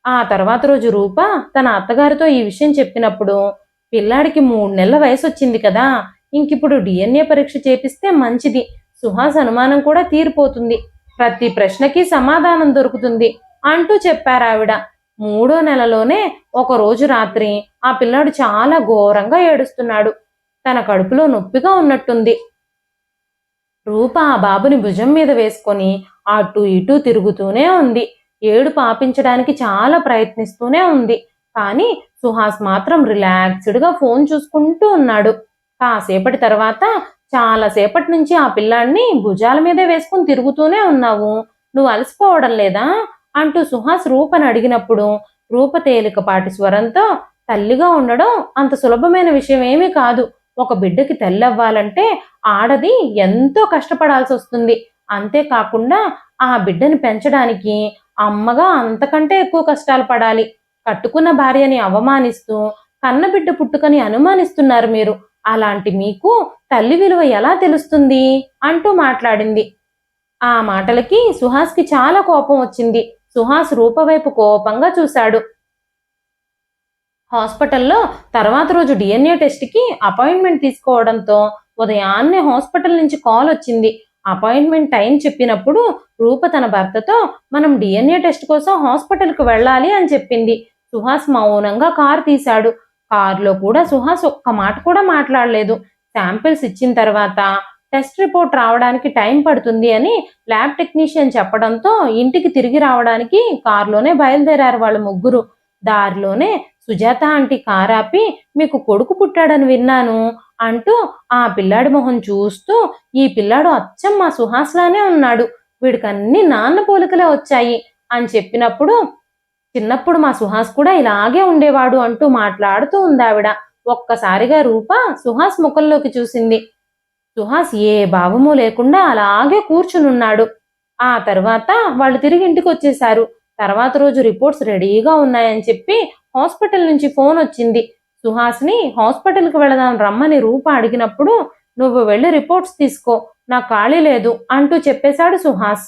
ఆ తర్వాత రోజు రూప తన అత్తగారితో ఈ విషయం చెప్పినప్పుడు, పిల్లాడికి 3 నెలల వయసు వచ్చింది కదా, ఇంకిప్పుడు DNA పరీక్ష చేపిస్తే మంచిది, సుహాస్ అనుమానం కూడా తీరిపోతుంది, ప్రతి ప్రశ్నకి సమాధానం దొరుకుతుంది అంటూ చెప్పారావిడ. 3వ నెలలోనే ఒకరోజు రాత్రి ఆ పిల్లాడు చాలా ఘోరంగా ఏడుస్తున్నాడు. తన కడుపులో నొప్పిగా ఉన్నట్టుంది. రూప ఆ బాబుని భుజం మీద వేసుకొని అటు ఇటూ తిరుగుతూనే ఉంది. ఏడుపు ఆపించడానికి చాలా ప్రయత్నిస్తూనే ఉంది. కానీ సుహాస్ మాత్రం రిలాక్స్డ్గా ఫోన్ చూసుకుంటూ ఉన్నాడు. కాసేపటి తర్వాత, చాలాసేపటి నుంచి ఆ పిల్లాడిని భుజాల మీదే వేసుకుని తిరుగుతూనే ఉన్నావు, నువ్వు అలసిపోవడం లేదా అంటూ సుహాస్ రూపని అడిగినప్పుడు రూప తేలికపాటి స్వరంతో, తల్లిగా ఉండడం అంత సులభమైన విషయం ఏమీ కాదు, ఒక బిడ్డకి తల్లవ్వాలంటే ఆడది ఎంతో కష్టపడాల్సి వస్తుంది, అంతేకాకుండా ఆ బిడ్డని పెంచడానికి అమ్మగా అంతకంటే ఎక్కువ కష్టాలు పడాలి, కట్టుకున్న భార్యని అవమానిస్తూ కన్నబిడ్డ పుట్టుకని అనుమానిస్తున్నారు మీరు, అలాంటి మీకు తల్లి విలువ ఎలా తెలుస్తుంది అంటూ మాట్లాడింది. ఆ మాటలకి సుహాస్కి చాలా కోపం వచ్చింది. సుహాస్ రూప వైపు కోపంగా చూశాడు. హాస్పిటల్లో తర్వాత రోజు DNA టెస్ట్కి అపాయింట్మెంట్ తీసుకోవడంతో ఉదయాన్నే హాస్పిటల్ నుంచి కాల్ వచ్చింది. అపాయింట్మెంట్ టైం చెప్పినప్పుడు రూప తన భర్తతో మనం DNA టెస్ట్ కోసం హాస్పిటల్కి వెళ్ళాలి అని చెప్పింది. సుహాస్ మౌనంగా కారు తీశాడు. కారులో కూడా సుహాస్ ఒక్క మాట కూడా మాట్లాడలేదు. శాంపిల్స్ ఇచ్చిన తర్వాత టెస్ట్ రిపోర్ట్ రావడానికి టైం పడుతుంది అని ల్యాబ్ టెక్నీషియన్ చెప్పడంతో ఇంటికి తిరిగి రావడానికి కారులోనే బయలుదేరారు వాళ్ళు ముగ్గురు. దారిలోనే సుజాత ఆంటీ కారాపి, మీకు కొడుకు పుట్టాడని విన్నాను అంటూ ఆ పిల్లాడి మొహం చూస్తూ, ఈ పిల్లాడు అచ్చం మా సుహాస్లానే ఉన్నాడు, వీడికి అన్ని నాన్న పోలికలే వచ్చాయి అని చెప్పినప్పుడు, చిన్నప్పుడు మా సుహాస్ కూడా ఇలాగే ఉండేవాడు అంటూ మాట్లాడుతూ ఉందావిడ. ఒక్కసారిగా రూప సుహాస్ ముఖంలోకి చూసింది. సుహాస్ ఏ భావము లేకుండా అలాగే కూర్చునున్నాడు. ఆ తర్వాత వాళ్ళు తిరిగి ఇంటికి వచ్చేశారు. తర్వాత రోజు రిపోర్ట్స్ రెడీగా ఉన్నాయని చెప్పి హాస్పిటల్ నుంచి ఫోన్ వచ్చింది. సుహాస్ని హాస్పిటల్కి వెళదాం రమ్మని రూప అడిగినప్పుడు, నువ్వు వెళ్ళి రిపోర్ట్స్ తీసుకో, నాకు ఖాళీ లేదు అంటూ చెప్పేశాడు సుహాస్.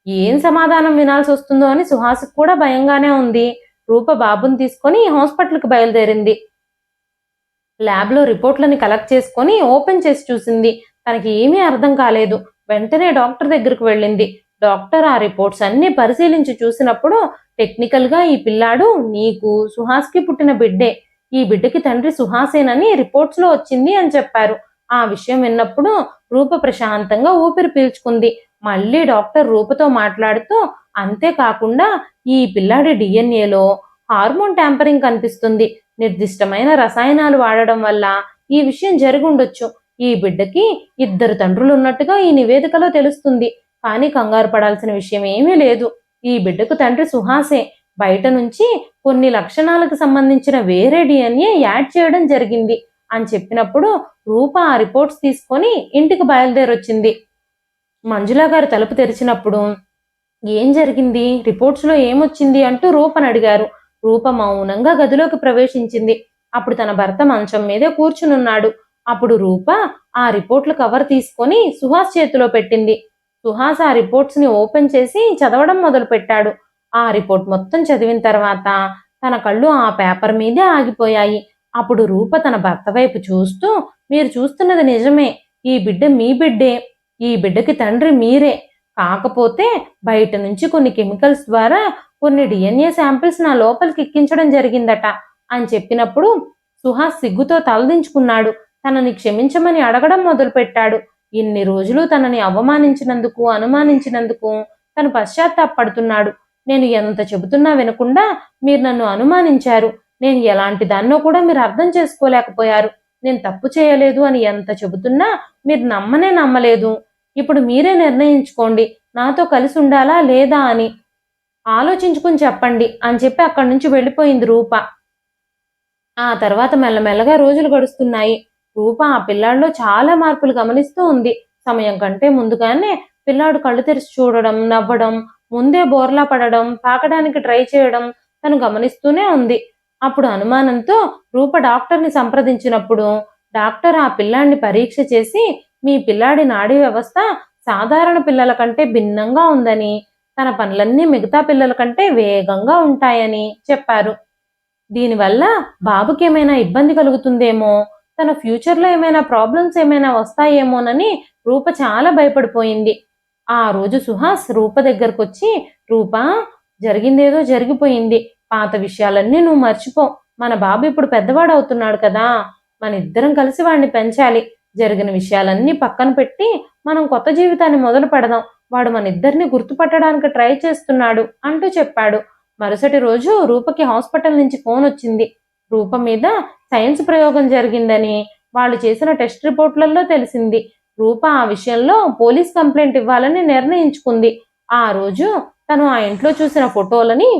ఏం సమాధానం వినాల్సి వస్తుందో అని సుహాస్కి కూడా భయంగానే ఉంది. రూప బాబుని తీసుకొని హాస్పిటల్కి బయలుదేరింది. ల్యాబ్లో రిపోర్ట్లని కలెక్ట్ చేసుకొని ఓపెన్ చేసి చూసింది. తనకి ఏమీ అర్థం కాలేదు. వెంటనే డాక్టర్ దగ్గరకు వెళ్ళింది. డాక్టర్ ఆ రిపోర్ట్స్ అన్ని పరిశీలించి చూసినప్పుడు టెక్నికల్గా ఈ పిల్లాడు నీకు సుహాస్కి పుట్టిన బిడ్డే, ఈ బిడ్డకి తండ్రి సుహాసేనని రిపోర్ట్స్లో వచ్చింది అని చెప్పారు. ఆ విషయం విన్నప్పుడు రూప ప్రశాంతంగా ఊపిరి పీల్చుకుంది. మళ్ళీ డాక్టర్ రూపతో మాట్లాడుతూ, అంతేకాకుండా ఈ పిల్లాడి డిఎన్ఏలో హార్మోన్ ట్యాంపరింగ్ కనిపిస్తుంది. నిర్దిష్టమైన రసాయనాలు వాడడం వల్ల ఈ విషయం జరుగుండొచ్చు. ఈ బిడ్డకి 2 తండ్రులు ఉన్నట్టుగా ఈ నివేదికలో తెలుస్తుంది. కానీ కంగారు పడాల్సిన విషయం ఏమీ లేదు. ఈ బిడ్డకు తండ్రి సుహాసే. బయట నుంచి కొన్ని లక్షణాలకు సంబంధించిన వేరే డిఎన్ఏ యాడ్ చేయడం జరిగింది అని చెప్పినప్పుడు రూప ఆ రిపోర్ట్స్ తీసుకొని ఇంటికి బయలుదేరొచ్చింది. మంజుల గారు తలుపు తెరిచినప్పుడు ఏం జరిగింది, రిపోర్ట్స్లో ఏమొచ్చింది అంటూ రూపని అడిగారు. రూప మౌనంగా గదిలోకి ప్రవేశించింది. అప్పుడు తన భర్త మంచం మీదే కూర్చునున్నాడు. అప్పుడు రూప ఆ రిపోర్ట్ల కవర్ తీసుకొని సుహాస్ చేతిలో పెట్టింది. సుహాస్ ఆ రిపోర్ట్స్ ని ఓపెన్ చేసి చదవడం మొదలు పెట్టాడు. ఆ రిపోర్ట్ మొత్తం చదివిన తర్వాత తన కళ్ళు ఆ పేపర్ మీదే ఆగిపోయాయి. అప్పుడు రూప తన భర్త వైపు చూస్తూ, మీరు చూస్తున్నది నిజమే, ఈ బిడ్డ మీ బిడ్డే, ఈ బిడ్డకి తండ్రి మీరే. కాకపోతే బయట నుంచి కొన్ని కెమికల్స్ ద్వారా కొన్ని డిఎన్ఏ శాంపిల్స్ నా లోపలికి ఎక్కించడం జరిగిందట అని చెప్పినప్పుడు సుహాస్ సిగ్గుతో తలదించుకున్నాడు. తనని క్షమించమని అడగడం మొదలుపెట్టాడు. ఇన్ని రోజులు తనని అవమానించినందుకు, అనుమానించినందుకు తను పశ్చాత్తాపడుతున్నాడు. నేను ఎంత చెబుతున్నా వినకుండా మీరు నన్ను అనుమానించారు. నేను ఎలాంటి దాన్నో కూడా మీరు అర్థం చేసుకోలేకపోయారు. నేను తప్పు చేయలేదు అని ఎంత చెబుతున్నా మీరు నమ్మనే నమ్మలేదు. ఇప్పుడు మీరే నిర్ణయించుకోండి, నాతో కలిసి ఉండాలా లేదా అని. ఆలోచించుకుని చెప్పండి అని చెప్పి అక్కడి నుంచి వెళ్ళిపోయింది రూప. ఆ తర్వాత మెల్లమెల్లగా రోజులు గడుస్తున్నాయి. రూప ఆ పిల్లాడిలో చాలా మార్పులు గమనిస్తూ ఉంది. సమయం కంటే ముందుగానే పిల్లాడు కళ్ళు తెరిచి చూడడం, నవ్వడం, ముందే బోర్లా పడడం, పాకడానికి ట్రై చేయడం తను గమనిస్తూనే ఉంది. అప్పుడు అనుమానంతో రూప డాక్టర్ని సంప్రదించినప్పుడు డాక్టర్ ఆ పిల్లాడిని పరీక్ష చేసి మీ పిల్లాడి నాడీ వ్యవస్థ సాధారణ పిల్లల కంటే భిన్నంగా ఉందని, తన పనులన్నీ మిగతా పిల్లల కంటే వేగంగా ఉంటాయని చెప్పారు. దీనివల్ల బాబుకి ఏమైనా ఇబ్బంది కలుగుతుందేమో, తన ఫ్యూచర్లో ఏమైనా ప్రాబ్లమ్స్ ఏమైనా వస్తాయేమోనని రూప చాలా భయపడిపోయింది. ఆ రోజు సుహాస్ రూప దగ్గరకు వచ్చి, రూపా, జరిగిందేదో జరిగిపోయింది, పాత విషయాలన్నీ నువ్వు మర్చిపో. మన బాబు ఇప్పుడు పెద్దవాడవుతున్నాడు కదా, మన ఇద్దరం కలిసి వాడిని పెంచాలి. జరిగిన విషయాలన్నీ పక్కన పెట్టి మనం కొత్త జీవితాన్ని మొదలు పెడదాం. వాడు మన ఇద్దరిని గుర్తుపట్టడానికి ట్రై చేస్తున్నాడు అంటూ చెప్పాడు. మరుసటి రోజు రూపకి హాస్పిటల్ నుంచి ఫోన్ వచ్చింది. రూప మీద సైన్స్ ప్రయోగం జరిగిందని వాళ్ళు చేసిన టెస్ట్ రిపోర్ట్లలో తెలిసింది. రూప ఆ విషయంలో పోలీస్ కంప్లైంట్ ఇవ్వాలని నిర్ణయించుకుంది. ఆ రోజు తను ఆ ఇంట్లో చూసిన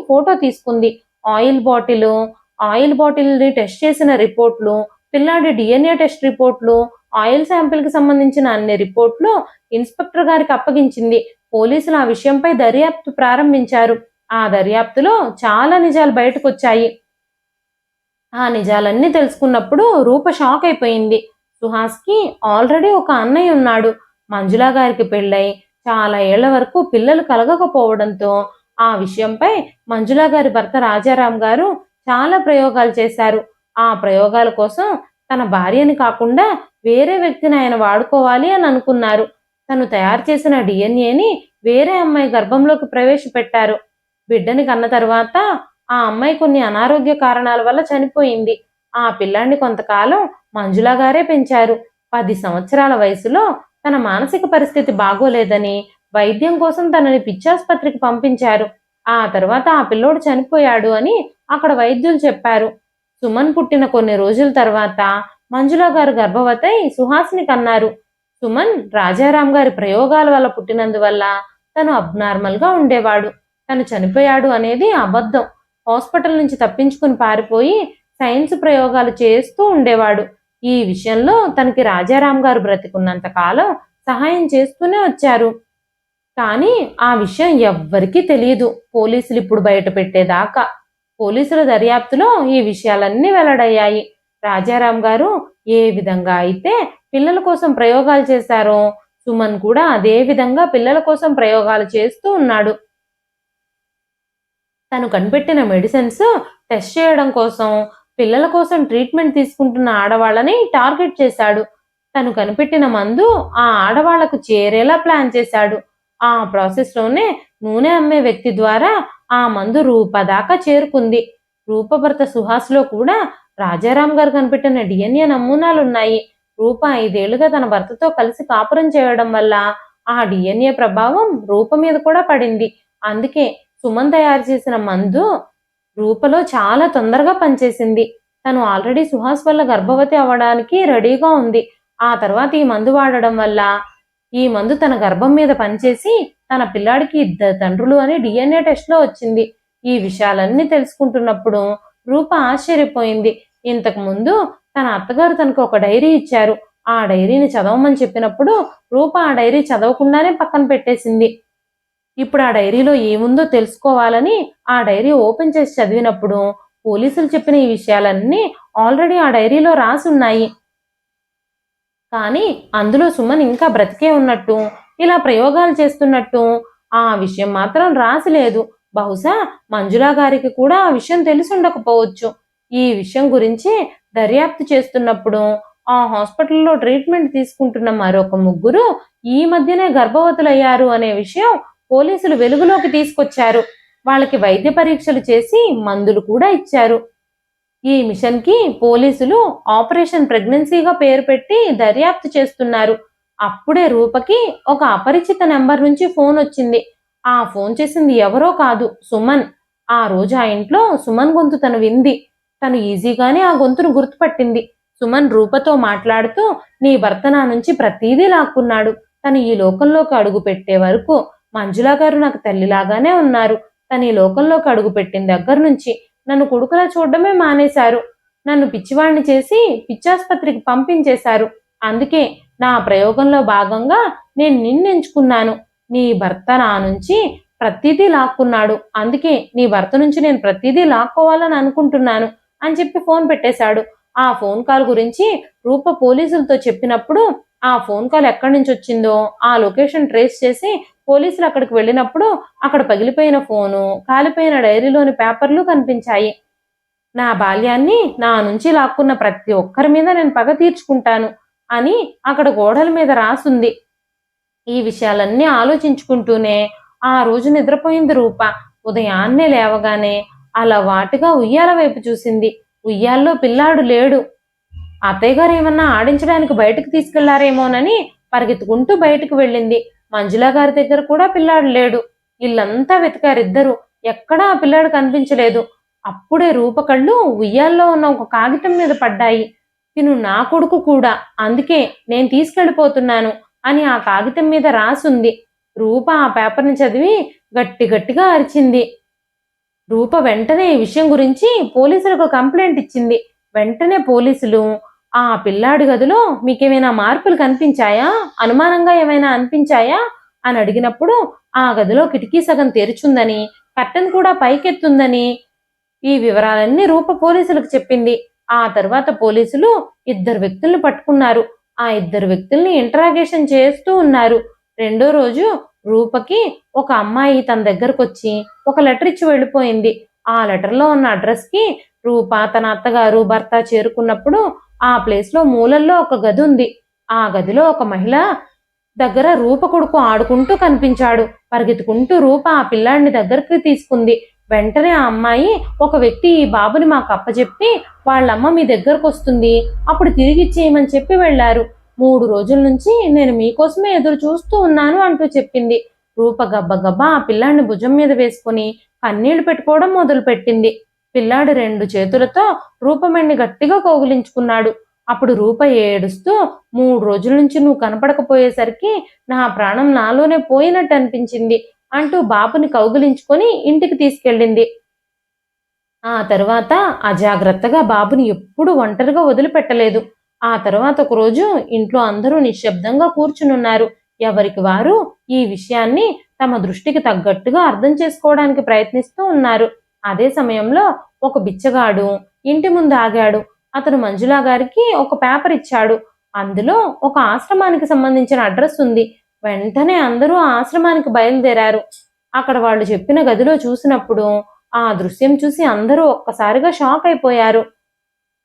ఫోటో తీసుకుంది. ఆయిల్ బాటిల్ని టెస్ట్ చేసిన రిపోర్ట్లు, పిల్లాడి డిఎన్ఏ టెస్ట్ రిపోర్ట్లు, ఆయిల్ శాంపిల్కి సంబంధించిన అన్ని రిపోర్ట్లు ఇన్స్పెక్టర్ గారికి అప్పగించింది. పోలీసులు ఆ విషయంపై దర్యాప్తు ప్రారంభించారు. ఆ దర్యాప్తులో చాలా నిజాలు బయటకు వచ్చాయి. ఆ నిజాలన్నీ తెలుసుకున్నప్పుడు రూప షాక్ అయిపోయింది. సుహాస్కి ఆల్రెడీ ఒక అన్నయ్య ఉన్నాడు. మంజుల గారికి పెళ్ళై చాలా ఏళ్ల వరకు పిల్లలు కలగకపోవడంతో ఆ విషయంపై మంజుల గారి భర్త రాజారాం గారు చాలా ప్రయోగాలు చేశారు. ఆ ప్రయోగాల కోసం తన భార్యని కాకుండా వేరే వ్యక్తిని ఆయన వాడుకోవాలి అని అనుకున్నారు. తను తయారు చేసిన డిఎన్ఏని వేరే అమ్మాయి గర్భంలోకి ప్రవేశపెట్టారు. బిడ్డని కన్న తర్వాత ఆ అమ్మాయి కొన్ని అనారోగ్య కారణాల వల్ల చనిపోయింది. ఆ పిల్లాన్ని కొంతకాలం మంజుల గారే పెంచారు. 10 సంవత్సరాల వయసులో తన మానసిక పరిస్థితి బాగోలేదని వైద్యం కోసం తనని పిచ్చాసుపత్రికి పంపించారు. ఆ తర్వాత ఆ పిల్లోడు చనిపోయాడు అని అక్కడ వైద్యులు చెప్పారు. సుమన్ పుట్టిన కొన్ని రోజుల తర్వాత మంజుల గారు గర్భవతై సుహాస్ని కన్నారు. సుమన్ రాజారాం గారి ప్రయోగాల వల్ల పుట్టినందువల్ల తను అబ్నార్మల్గా ఉండేవాడు. తను చనిపోయాడు అనేది అబద్ధం. హాస్పిటల్ నుంచి తప్పించుకుని పారిపోయి సైన్స్ ప్రయోగాలు చేస్తూ ఉండేవాడు. ఈ విషయంలో తనకి రాజారాం గారు బ్రతికున్నంత కాలం సహాయం చేస్తూనే వచ్చారు. కానీ ఆ విషయం ఎవ్వరికీ తెలియదు, పోలీసులు ఇప్పుడు బయట పెట్టేదాకా. పోలీసుల దర్యాప్తులో ఈ విషయాలన్నీ వెల్లడయ్యాయి. రాజారాం గారు ఏ విధంగా అయితే పిల్లల కోసం ప్రయోగాలు చేశారో సుమన్ కూడా అదే విధంగా పిల్లల కోసం ప్రయోగాలు చేస్తూ ఉన్నాడు. తను కనిపెట్టిన మెడిసిన్స్ టెస్ట్ చేయడం కోసం, పిల్లల కోసం ట్రీట్మెంట్ తీసుకుంటున్న ఆడవాళ్ళని టార్గెట్ చేశాడు. తను కనిపెట్టిన మందు ఆ ఆడవాళ్లకు చేరేలా ప్లాన్ చేశాడు. ఆ ప్రాసెస్లోనే నూనె అమ్మే వ్యక్తి ద్వారా ఆ మందు రూప దాకా చేరుకుంది. రూప భర్త సుహాస్లో కూడా రాజారాం గారు కనిపెట్టిన డిఎన్ఏ నమూనాలున్నాయి. రూప 5 ఏళ్లుగా తన భర్తతో కలిసి కాపురం చేయడం వల్ల ఆ డిఎన్ఏ ప్రభావం రూప మీద కూడా పడింది. అందుకే సుమన్ తయారు చేసిన మందు రూపలో చాలా తొందరగా పనిచేసింది. తను ఆల్రెడీ సుహాస్ వల్ల గర్భవతి అవ్వడానికి రెడీగా ఉంది. ఆ తర్వాత ఈ మందు వాడడం వల్ల ఈ మందు తన గర్భం మీద పనిచేసి తన పిల్లాడికి 2 తండ్రులు అని డిఎన్ఏ టెస్ట్లో వచ్చింది. ఈ విషయాలన్నీ తెలుసుకుంటున్నప్పుడు రూప ఆశ్చర్యపోయింది. ఇంతకు ముందు తన అత్తగారు తనకు ఒక డైరీ ఇచ్చారు. ఆ డైరీని చదవమని చెప్పినప్పుడు రూప ఆ డైరీ చదవకుండానే పక్కన పెట్టేసింది. ఇప్పుడు ఆ డైరీలో ఏముందో తెలుసుకోవాలని ఆ డైరీ ఓపెన్ చేసి చదివినప్పుడు పోలీసులు చెప్పిన ఈ విషయాలన్నీ ఆల్రెడీ ఆ డైరీలో రాసి ఉన్నాయి. కానీ అందులో సుమన్ ఇంకా బ్రతికే ఉన్నట్టు, ఇలా ప్రయోగాలు చేస్తున్నట్టు ఆ విషయం మాత్రం రాసి లేదు. బహుశా మంజులా గారికి కూడా ఆ విషయం తెలిసి ఉండకపోవచ్చు. ఈ విషయం గురించి దర్యాప్తు చేస్తున్నప్పుడు ఆ హాస్పిటల్లో ట్రీట్మెంట్ తీసుకుంటున్న మరొక 3 ఈ మధ్యనే గర్భవతులయ్యారు అనే విషయం పోలీసులు వెలుగులోకి తీసుకొచ్చారు. వాళ్ళకి వైద్య పరీక్షలు చేసి మందులు కూడా ఇచ్చారు. ఈ మిషన్కి పోలీసులు ఆపరేషన్ ప్రెగ్నెన్సీగా పేరు పెట్టి దర్యాప్తు చేస్తున్నారు. అప్పుడే రూపకి ఒక అపరిచిత నెంబర్ నుంచి ఫోన్ వచ్చింది. ఆ ఫోన్ చేసింది ఎవరో కాదు, సుమన్. ఆ రోజు ఆ ఇంట్లో సుమన్ గొంతు తను వింది. తను ఈజీగానే ఆ గొంతును గుర్తుపట్టింది. సుమన్ రూపతో మాట్లాడుతూ, నీ భర్త నా నుంచి ప్రతీదీ లాక్కున్నాడు. తను ఈ లోకంలోకి అడుగు పెట్టే వరకు మంజులా గారు నాకు తల్లిలాగానే ఉన్నారు. తను ఈ లోకంలోకి అడుగు పెట్టిన దగ్గర నుంచి నన్ను కొడుకులా చూడడమే మానేశారు. నన్ను పిచ్చివాణ్ణి చేసి పిచ్చాసుపత్రికి పంపించేశారు. అందుకే నా ప్రయోగంలో భాగంగా నేను నిన్నెంచుకున్నాను. నీ భర్త నా నుంచి ప్రతిదీ లాక్కున్నాడు. అందుకే నీ భర్త నుంచి నేను ప్రతిదీ లాక్కోవాలని అనుకుంటున్నాను అని చెప్పి ఫోన్ పెట్టేశాడు. ఆ ఫోన్ కాల్ గురించి రూప పోలీసులతో చెప్పినప్పుడు ఆ ఫోన్ కాల్ ఎక్కడి నుంచి వచ్చిందో ఆ లొకేషన్ ట్రేస్ చేసి పోలీసులు అక్కడికి వెళ్ళినప్పుడు అక్కడ పగిలిపోయిన ఫోను, కాలిపోయిన డైరీలోని పేపర్లు కనిపించాయి. నా బాల్యాన్ని నా నుంచి లాక్కున్న ప్రతి ఒక్కరి మీద నేను పగ తీర్చుకుంటాను అని అక్కడ గోడల మీద రాసుంది. ఈ విషయాలన్నీ ఆలోచించుకుంటూనే ఆ రోజు నిద్రపోయింది రూప. ఉదయాన్నే లేవగానే అలవాటుగా ఉయ్యాల వైపు చూసింది. ఉయ్యాల్లో పిల్లాడు లేడు. అత్తయ్య గారు ఏమన్నా ఆడించడానికి బయటకు తీసుకెళ్లారేమోనని పరిగెత్తుకుంటూ బయటకు వెళ్ళింది. మంజులా గారి దగ్గర కూడా పిల్లాడు లేడు. ఇల్లంతా వెతికారిద్దరు. ఎక్కడా ఆ పిల్లాడు కనిపించలేదు. అప్పుడే రూప కళ్ళు ఉయ్యాల్లో ఉన్న ఒక కాగితం మీద పడ్డాయి. తిను నా కొడుకు కూడా, అందుకే నేను తీసుకెళ్ళిపోతున్నాను అని ఆ కాగితం మీద రాసుంది. రూప ఆ పేపర్ని చదివి గట్టి గట్టిగా అరిచింది. రూప వెంటనే ఈ విషయం గురించి పోలీసులకు కంప్లైంట్ ఇచ్చింది. వెంటనే పోలీసులు ఆ పిల్లాడి గదిలో మీకేమైనా మార్పులు కనిపించాయా, అనుమానంగా ఏమైనా అనిపించాయా అని అడిగినప్పుడు ఆ గదిలో కిటికీ సగం తెరుచుందని, కర్టెన్ కూడా పైకెత్తుందని ఈ వివరాలన్నీ రూప పోలీసులకు చెప్పింది. ఆ తర్వాత పోలీసులు 2 వ్యక్తుల్ని పట్టుకున్నారు. ఆ 2 వ్యక్తుల్ని ఇంటరాగేషన్ చేస్తూ ఉన్నారు. రెండో రోజు రూపకి ఒక అమ్మాయి తన దగ్గరకు వచ్చి ఒక లెటర్ ఇచ్చి వెళ్ళిపోయింది. ఆ లెటర్లో ఉన్న అడ్రస్కి రూప తన అత్తగారు భర్త చేరుకున్నప్పుడు ఆ ప్లేస్లో మూలల్లో ఒక గది ఉంది. ఆ గదిలో ఒక మహిళ దగ్గర రూప కొడుకు ఆడుకుంటూ కనిపించాడు. పరిగెత్తుకుంటూ రూప ఆ పిల్లాడిని దగ్గరికి తీసుకుంది. వెంటనే ఆ అమ్మాయి, ఒక వ్యక్తి ఈ బాబుని మాకు అప్పచెప్పి వాళ్ళమ్మ మీ దగ్గరకు వస్తుంది, అప్పుడు తిరిగి ఇచ్చేయమని చెప్పి వెళ్లారు. 3 రోజుల నుంచి నేను మీకోసమే ఎదురు చూస్తూ ఉన్నాను అంటూ చెప్పింది. రూప గబ్బగబ్బా ఆ పిల్లాడిని భుజం మీద వేసుకుని కన్నీళ్లు పెట్టుకోవడం మొదలుపెట్టింది. పిల్లాడు 2 చేతులతో రూపమణ్ణి గట్టిగా కౌగిలించుకున్నాడు. అప్పుడు రూప ఏడుస్తూ, 3 రోజుల నుంచి నువ్వు కనపడకపోయేసరికి నా ప్రాణం నాలోనే పోయినట్టు అనిపించింది అంటూ బాబుని కౌగిలించుకొని ఇంటికి తీసుకెళ్ళింది. ఆ తర్వాత అజాగ్రత్తగా బాబుని ఎప్పుడూ ఒంటరిగా వదిలిపెట్టలేదు. ఆ తర్వాత ఒకరోజు ఇంట్లో అందరూ నిశ్శబ్దంగా కూర్చునున్నారు. ఎవరికి వారు ఈ విషయాన్ని తమ దృష్టికి తగ్గట్టుగా అర్థం చేసుకోవడానికి ప్రయత్నిస్తూ ఉన్నారు. అదే సమయంలో ఒక బిచ్చగాడు ఇంటి ముందు ఆగాడు. అతను మంజులా గారికి ఒక పేపర్ ఇచ్చాడు. అందులో ఒక ఆశ్రమానికి సంబంధించిన అడ్రస్ ఉంది. వెంటనే అందరూ ఆ ఆశ్రమానికి బయలుదేరారు. అక్కడ వాళ్ళు చెప్పిన గదిలో చూసినప్పుడు ఆ దృశ్యం చూసి అందరూ ఒక్కసారిగా షాక్ అయిపోయారు.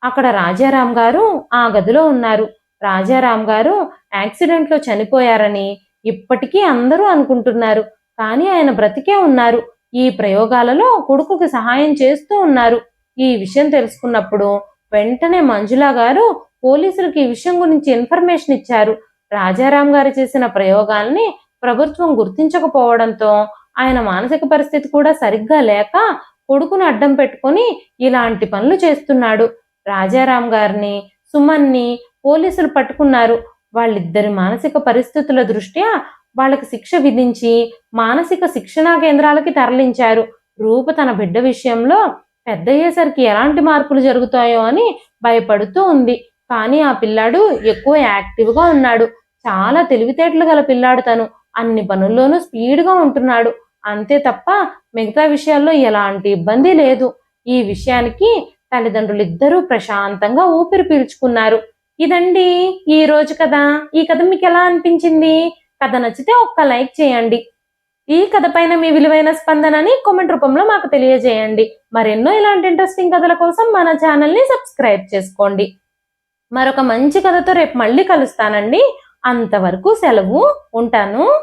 అక్కడ రాజారాం గారు ఆ గదిలో ఉన్నారు. రాజారాం గారు యాక్సిడెంట్లో చనిపోయారని ఇప్పటికీ అందరూ అనుకుంటున్నారు. కానీ ఆయన బ్రతికే ఉన్నారు. ఈ ప్రయోగాలలో కొడుకుకి సహాయం చేస్తూ ఉన్నారు. ఈ విషయం తెలుసుకున్నప్పుడు వెంటనే మంజుల గారు పోలీసులకు ఈ విషయం గురించి ఇన్ఫర్మేషన్ ఇచ్చారు. రాజారాం గారు చేసిన ప్రయోగాల్ని ప్రభుత్వం గుర్తించకపోవడంతో ఆయన మానసిక పరిస్థితి కూడా సరిగ్గా లేక కొడుకును అడ్డం పెట్టుకొని ఇలాంటి పనులు చేస్తున్నాడు. రాజారాం గారిని, సుమన్ని పోలీసులు పట్టుకున్నారు. వాళ్ళిద్దరి మానసిక పరిస్థితుల దృష్ట్యా వాళ్ళకి శిక్ష విధించి మానసిక శిక్షణా కేంద్రాలకి తరలించారు. రూప తన బిడ్డ విషయంలో పెద్దయ్యేసరికి ఎలాంటి మార్పులు జరుగుతాయో అని భయపడుతూ ఉంది. కానీ ఆ పిల్లాడు ఎక్కువ యాక్టివ్గా ఉన్నాడు. చాలా తెలివితేటలు గల పిల్లాడు తను. అన్ని పనుల్లోనూ స్పీడ్గా ఉంటున్నాడు. అంతే తప్ప మిగతా విషయాల్లో ఎలాంటి ఇబ్బంది లేదు. ఈ విషయానికి తల్లిదండ్రులిద్దరూ ప్రశాంతంగా ఊపిరి పీల్చుకున్నారు. ఇదండి ఈ రోజు కథ. ఈ కథ మీకు ఎలా అనిపించింది? కథ నచ్చితే ఒక్క లైక్ చేయండి. ఈ కథ పైన మీ విలువైన స్పందనని కామెంట్ రూపంలో మాకు తెలియజేయండి. మరెన్నో ఇలాంటి ఇంట్రెస్టింగ్ కథల కోసం మన ఛానల్ని సబ్స్క్రైబ్ చేసుకోండి. మరొక మంచి కథతో రేపు మళ్ళీ కలుస్తానండి. అంతవరకు సెలవు. ఉంటాను.